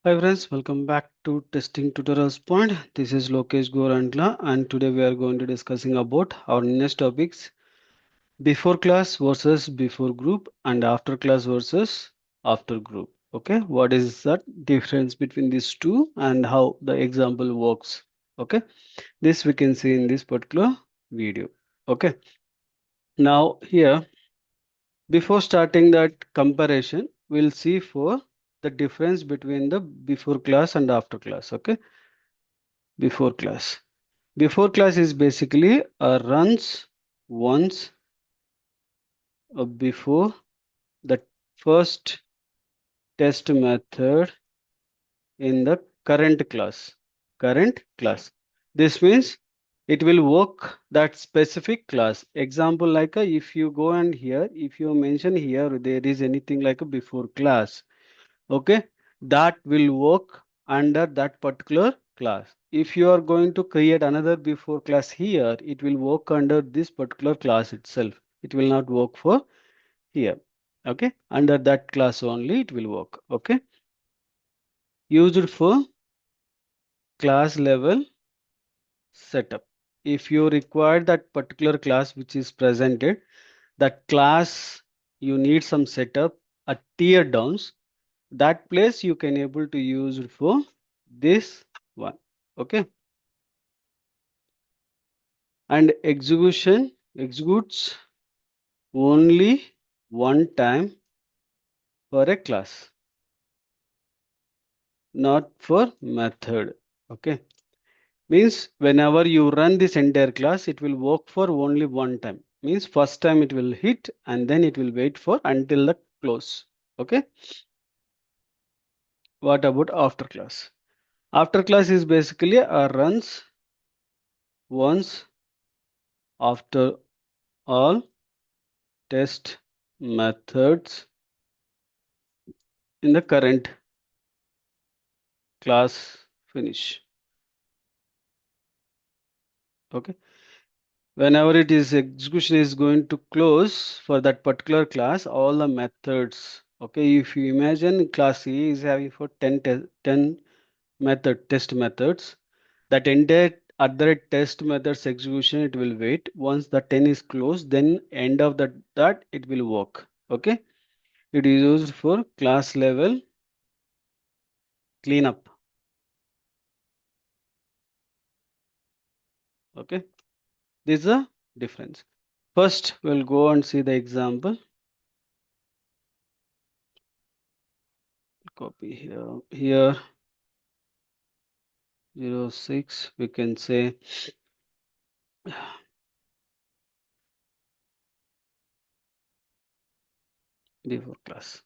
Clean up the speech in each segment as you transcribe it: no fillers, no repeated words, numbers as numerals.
Hi friends, welcome back to Testing Tutorials Point. This is Lokesh Gorantla and today we are going to discussing about our next topics before class versus before group and after class versus after group. Okay, what is that difference between these two and how the example works? Okay, this we can see in this particular video. Okay, now here before starting that comparison, we'll see for the difference between the before class and after class. Okay, before class. Before class is basically runs once before the first test method in the current class. Current class. This means it will work that specific class. Example like if you go and here, if you mention here there is anything like a before class, okay, that will work under that particular class. If you are going to create another before class here, it will work under this particular class itself. It will not work for here. Okay, under that class only it will work. Okay, used for class level setup. If you require that particular class which is presented, that class you need some setup, a tier downs, that place you can able to use it for this one. Okay, and execution executes only one time for a class, not for method. Okay, means whenever you run this entire class it will work for only one time, means first time it will hit and then it will wait for until the close. Okay, what about after class? After class is basically a runs once after all test methods in the current class finish. Okay, whenever it is execution is going to close for that particular class, all the methods. Okay, if you imagine class A is having for 10 method test methods, that entire other test methods execution it will wait. Once the 10 is closed, then end of that it will work. Okay, it is used for class level cleanup. Okay, this is a difference. First, we'll go and see the example. Copy here. Here, 06, we can say before class.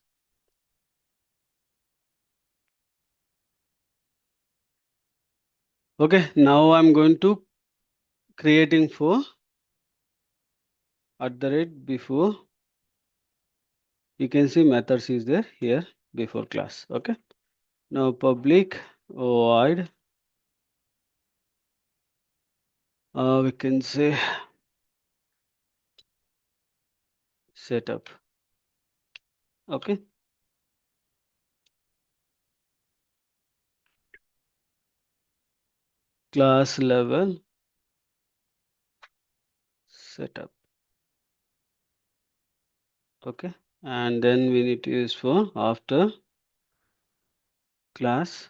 Okay, now I'm going to creating for at the rate before. You can see methods is there here before class. Okay, now public void. We can say setup. Okay, class level setup. Okay, and then we need to use for after class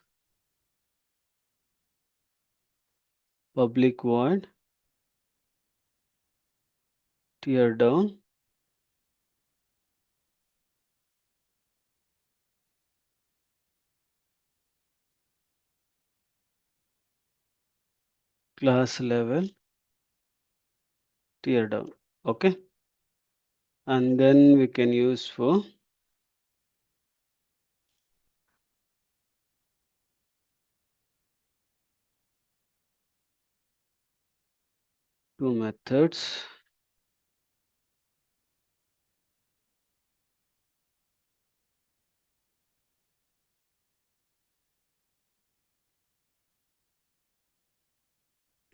public void tear down class level tear down. Okay, and then we can use for two methods.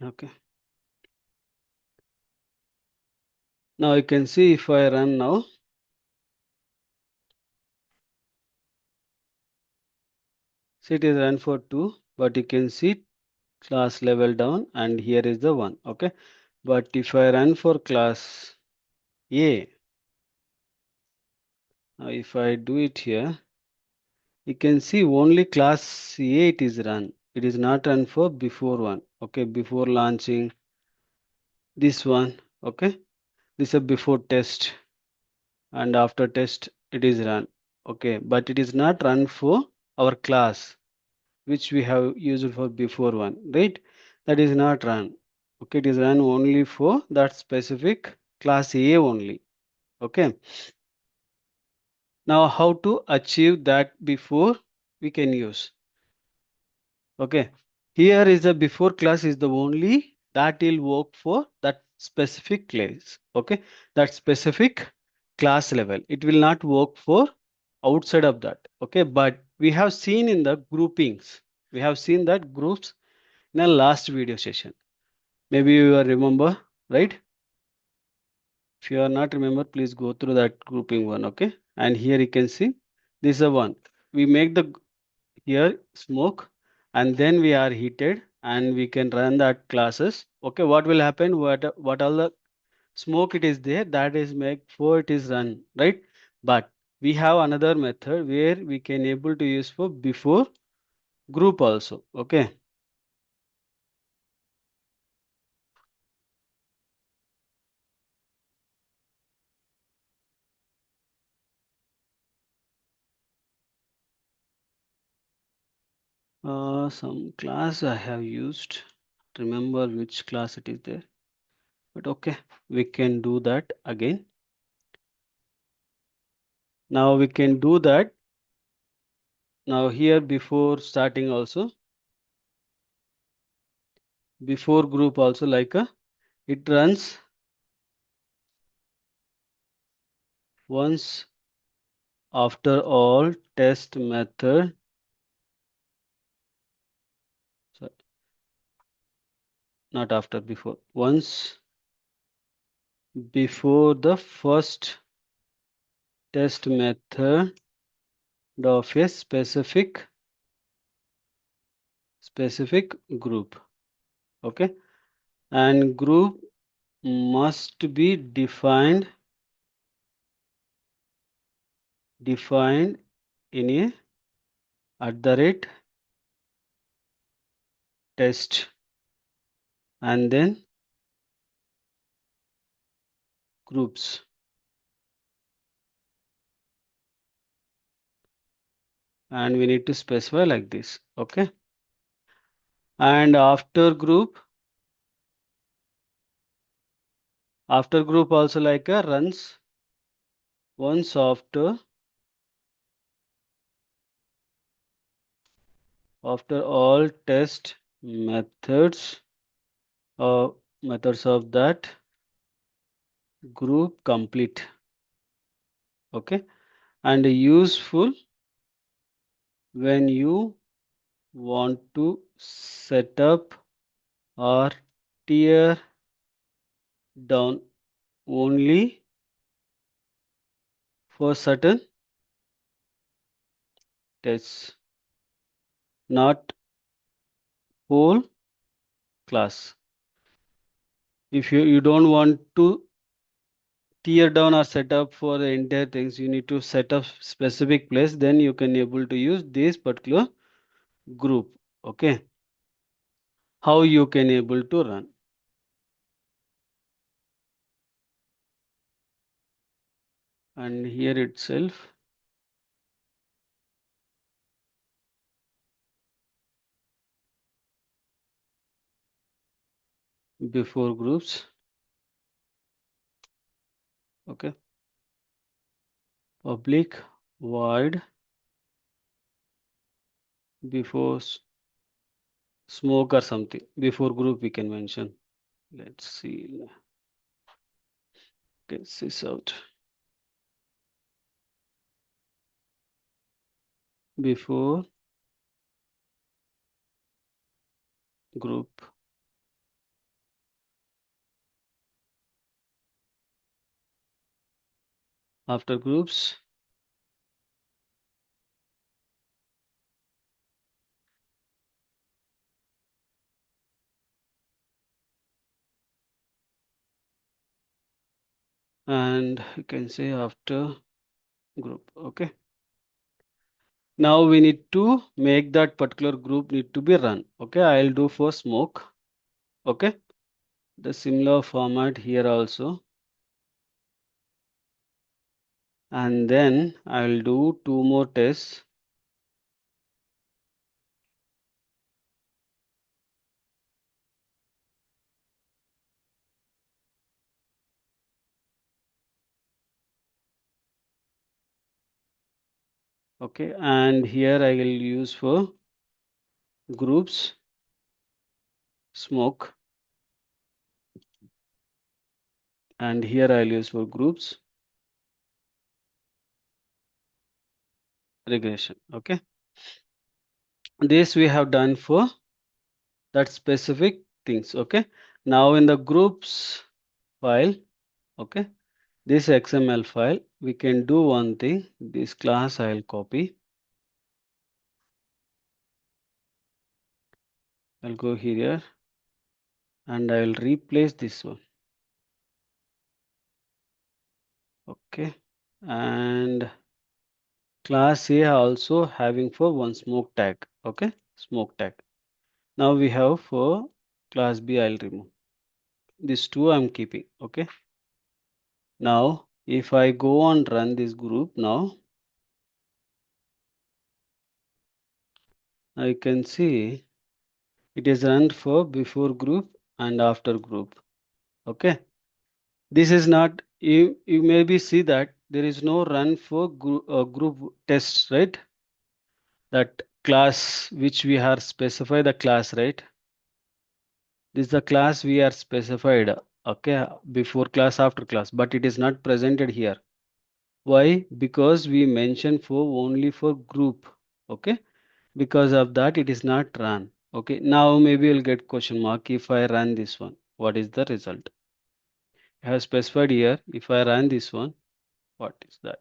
Okay, now you can see if I run now, So it is run for 2, but you can see class level down and here is the 1. Okay. But if I run for class A, now if I do it here, you can see only class A it is run. It is not run for before one. Okay. Before launching this one. Okay. This is a before test and after test it is run. Okay. But it is not run for our class which we have used for before one, right? That is not run. Okay, it is run only for that specific class A only. Okay. Now how to achieve that before we can use. Okay. Here is the before class is the only that will work for that specific class. Okay. That specific class level. It will not work for outside of that. Okay. But we have seen in the groupings. We have seen that groups in a last video session. Maybe you are remember, right? If you are not remember, please go through that grouping one. Okay. And here you can see this is a one. We make the here smoke and then we are heated and we can run that classes. Okay. What will happen? What all the smoke it is there that is make for it is run, right? But we have another method where we can able to use for before group also. Okay. Some class I have used. Remember which class it is there. But okay, we can do that again. Now we can do that. Now here before starting also, before group also like a, it runs once after all test method. So not after before. Once before the first test method of a specific group. Okay. And group must be defined in a at the rate test and then groups, and we need to specify like this. Okay. And after group also like a runs once after all test methods methods of that group complete. Okay. And useful when you want to set up or tear down only for certain tests, not whole class. If you don't want to tear down or set up for the entire things, you need to set up specific place, then you can able to use this particular group. Okay. How you can able to run. And here itself before groups. Okay. Public void before smoke or something. Before group we can mention. Let's see. Get this out. Before group. After groups. and you can say after group. Okay, now we need to make that particular group need to be run. Okay, I'll do for smoke. Okay, the similar format here also, and then I'll do two more tests. Okay, and here I will use for groups smoke, and here I'll use for groups regression. Okay, this we have done for that specific things. Okay, now in the groups file, okay, this XML file, we can do one thing. This class I'll copy. I'll go here and I will replace this one. Okay, and class A also having for one smoke tag. Okay, smoke tag. Now we have for class B, I'll remove. These two I'm keeping. Okay, now if I go and run this group now, I can see it is run for before group and after group. Okay, this is not, you maybe see that there is no run for group tests, right? That class which we have specified the class, right? This is the class we are specified. Okay, before class, after class, but it is not presented here. Why? Because we mentioned for only for group. Okay, because of that it is not run. Okay, now maybe you'll get question mark if I run this one. What is the result? I have specified here. If I run this one, what is that?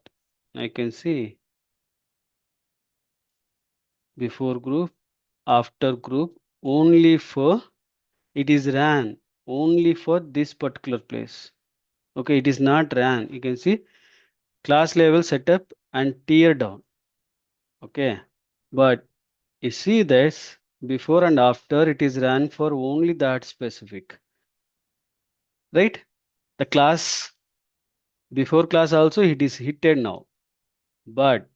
I can see before group, after group, only for it is ran only for this particular place. Okay, it is not ran. You can see class level setup and tear down. Okay, but you see this before and after it is ran for only that specific, right? The class before class also it is hitted now, but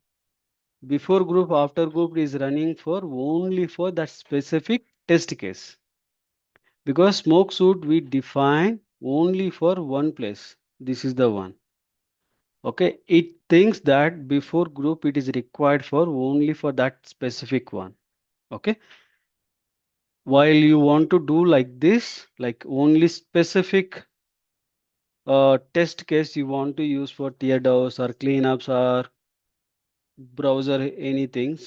before group after group is running for only for that specific test case, because smoke suit we define only for one place. This is the one. Okay, it thinks that before group it is required for only for that specific one. Okay, while you want to do like this, like only specific test case you want to use for teardowns or cleanups or browser anything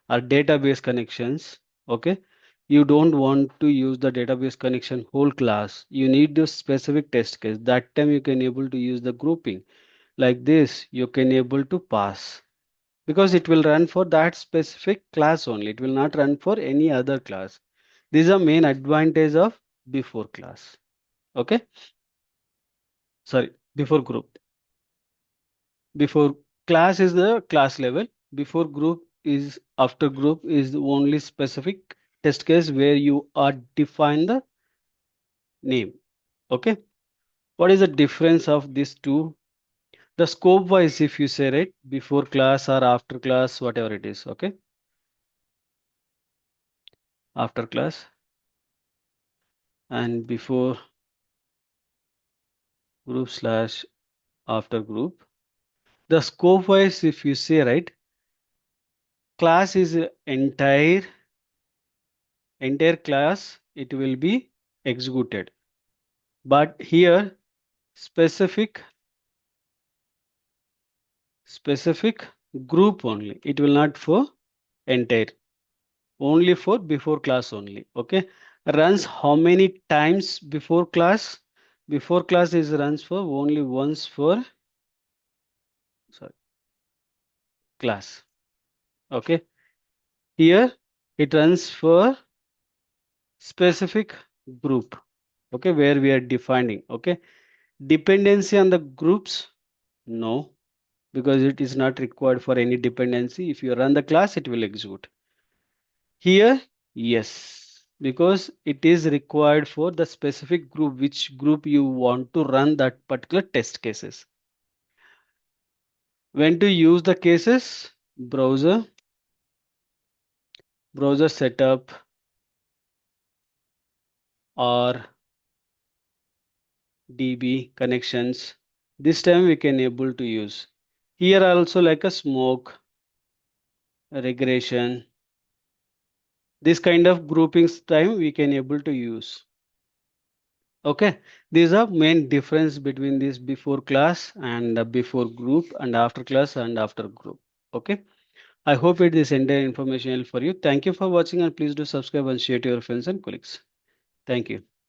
or database connections. Okay, you don't want to use the database connection whole class. You need the specific test case. That time you can able to use the grouping. Like this, you can able to pass because it will run for that specific class only. It will not run for any other class. This is a main advantage of before class. Okay, sorry, before group. Before class is the class level. Before group is after group is the only specific test case where you are define the name. Okay, what is the difference of these two? The scope wise, if you say right, before class or after class, whatever it is. Okay, after class and before group slash after group. The scope wise, if you say right, class is entire class, it will be executed. But here specific group only. It will not for entire, only for before class only. Okay, runs how many times before class? Before class is runs for only once for, sorry, class. Okay, here it runs for specific group. Okay, where we are defining. Okay, Dependency on the groups? No, because it is not required for any dependency. If you run the class, it will execute. Here, yes, because it is required for the specific group, which group you want to run that particular test cases. When to use the cases? Browser setup, or DB connections. This time we can able to use. Here also like a smoke, regression, this kind of groupings time we can able to use. Okay, these are main difference between this before class and before group and after class and after group. Okay, I hope it is entire information for you. Thank you for watching and please do subscribe and share to your friends and colleagues. Thank you.